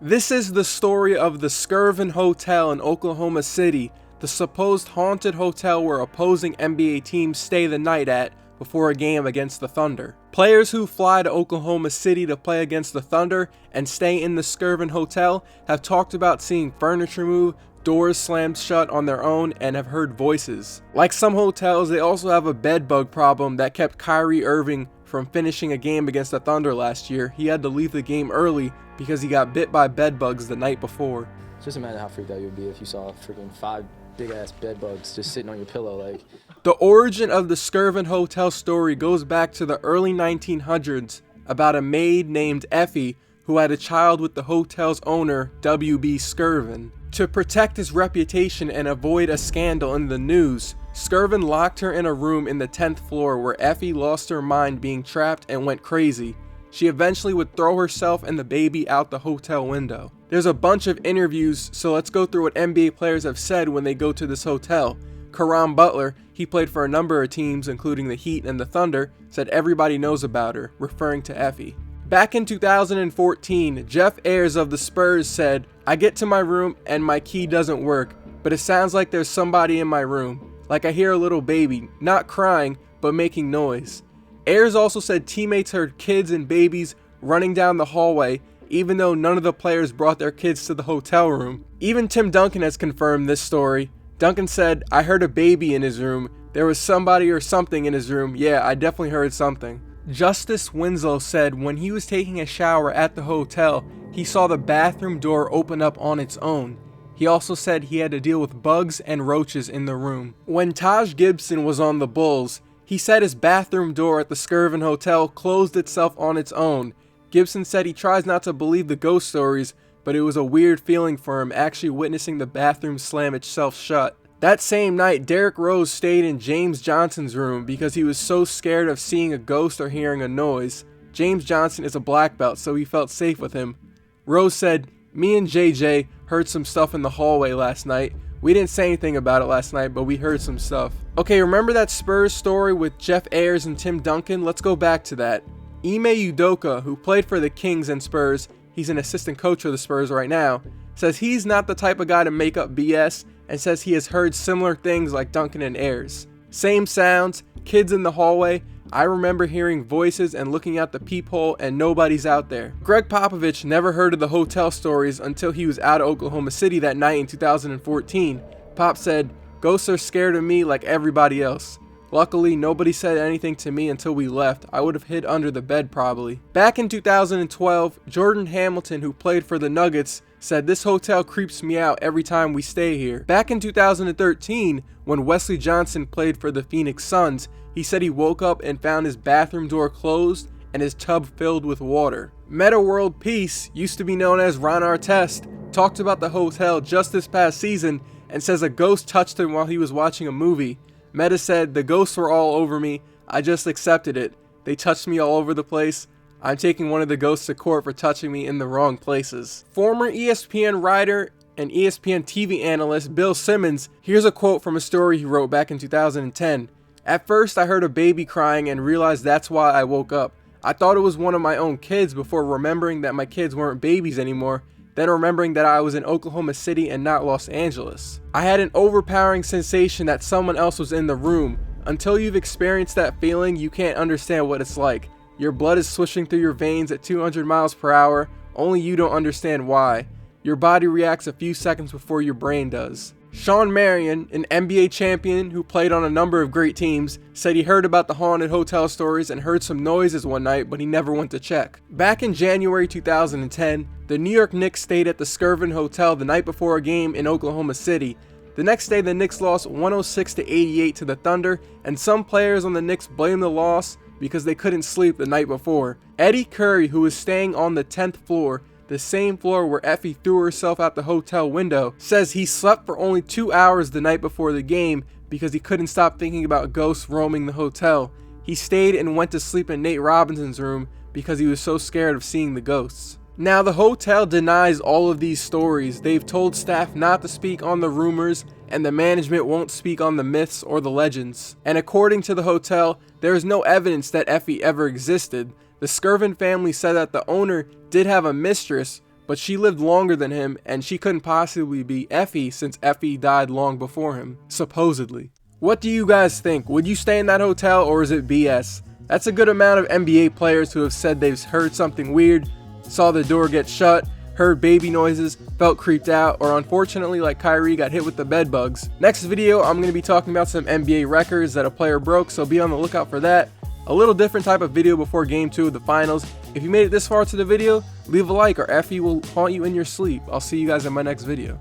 This is the story of the Skirvin Hotel in Oklahoma City, the supposed haunted hotel where opposing NBA teams stay the night at before a game against the Thunder. Players who fly to Oklahoma City to play against the Thunder and stay in the Skirvin Hotel have talked about seeing furniture move, doors slammed shut on their own, and have heard voices. Like some hotels, they also have a bed bug problem that kept Kyrie Irving from finishing a game against the Thunder last year. He had to leave the game early because he got bit by bed bugs the night before. Just imagine how freaked out you would be if you saw freaking 5 big-ass bed bugs just sitting on your pillow. Like, the origin of the Skirvin Hotel story goes back to the early 1900s about a maid named Effie who had a child with the hotel's owner, W.B. Skirvin. To protect his reputation and avoid a scandal in the news, Skirvin locked her in a room in the 10th floor where Effie lost her mind being trapped and went crazy. She eventually would throw herself and the baby out the hotel window. There's a bunch of interviews, so let's go through what NBA players have said when they go to this hotel. Caron Butler, he played for a number of teams including the Heat and the Thunder, said everybody knows about her, referring to Effie. Back in 2014, Jeff Ayres of the Spurs said, "I get to my room and my key doesn't work, but it sounds like there's somebody in my room. Like I hear a little baby, not crying, but making noise." Ayres also said teammates heard kids and babies running down the hallway, even though none of the players brought their kids to the hotel room. Even Tim Duncan has confirmed this story. Duncan said, "I heard a baby in his room. There was somebody or something in his room. Yeah, I definitely heard something." Justice Winslow said when he was taking a shower at the hotel, he saw the bathroom door open up on its own. He also said he had to deal with bugs and roaches in the room. When Taj Gibson was on the Bulls, he said his bathroom door at the Skirvin Hotel closed itself on its own. Gibson said he tries not to believe the ghost stories, but it was a weird feeling for him actually witnessing the bathroom slam itself shut. That same night, Derrick Rose stayed in James Johnson's room because he was so scared of seeing a ghost or hearing a noise. James Johnson is a black belt, so he felt safe with him. Rose said, "Me and JJ heard some stuff in the hallway last night. We didn't say anything about it last night, but we heard some stuff." Okay, remember that Spurs story with Jeff Ayres and Tim Duncan? Let's go back to that. Ime Udoka, who played for the Kings and Spurs, he's an assistant coach for the Spurs right now, says he's not the type of guy to make up BS and says he has heard similar things like Duncan and Ayres. Same sounds, kids in the hallway. I remember hearing voices and looking out the peephole and nobody's out there. Gregg Popovich never heard of the hotel stories until he was out of Oklahoma City that night in 2014. Pop said, "Ghosts are scared of me like everybody else. Luckily, nobody said anything to me until we left. I would have hid under the bed probably." Back in 2012, Jordan Hamilton, who played for the Nuggets, said this hotel creeps me out every time we stay here. Back in 2013, when Wesley Johnson played for the Phoenix Suns, he said he woke up and found his bathroom door closed and his tub filled with water. Meta World Peace, used to be known as Ron Artest, talked about the hotel just this past season and says a ghost touched him while he was watching a movie. Meta said, "The ghosts were all over me. I just accepted it. They touched me all over the place. I'm taking one of the ghosts to court for touching me in the wrong places." Former ESPN writer and ESPN TV analyst Bill Simmons, here's a quote from a story he wrote back in 2010. "At first I heard a baby crying and realized that's why I woke up. I thought it was one of my own kids before remembering that my kids weren't babies anymore, then remembering that I was in Oklahoma City and not Los Angeles. I had an overpowering sensation that someone else was in the room. Until you've experienced that feeling, you can't understand what it's like. Your blood is swishing through your veins at 200 miles per hour, only you don't understand why. Your body reacts a few seconds before your brain does." Shawn Marion, an NBA champion who played on a number of great teams, said he heard about the haunted hotel stories and heard some noises one night, but he never went to check. Back in January 2010, the New York Knicks stayed at the Skirvin Hotel the night before a game in Oklahoma City. The next day, the Knicks lost 106-88 to the Thunder, and some players on the Knicks blamed the loss because they couldn't sleep the night before. Eddie Curry, who was staying on the 10th floor, the same floor where Effie threw herself out the hotel window, says he slept for only 2 hours the night before the game because he couldn't stop thinking about ghosts roaming the hotel. He stayed and went to sleep in Nate Robinson's room because he was so scared of seeing the ghosts. Now, the hotel denies all of these stories. They've told staff not to speak on the rumors, and the management won't speak on the myths or the legends. And according to the hotel, there is no evidence that Effie ever existed. The Skirvin family said that the owner did have a mistress, but she lived longer than him, and she couldn't possibly be Effie since Effie died long before him, supposedly. What do you guys think? Would you stay in that hotel, or is it BS? That's a good amount of NBA players who have said they've heard something weird, saw the door get shut, heard baby noises, felt creeped out, or unfortunately like Kyrie got hit with the bed bugs. Next video, I'm going to be talking about some NBA records that a player broke, so be on the lookout for that. A little different type of video before game 2 of the finals. If you made it this far to the video, leave a like or Effie will haunt you in your sleep. I'll see you guys in my next video.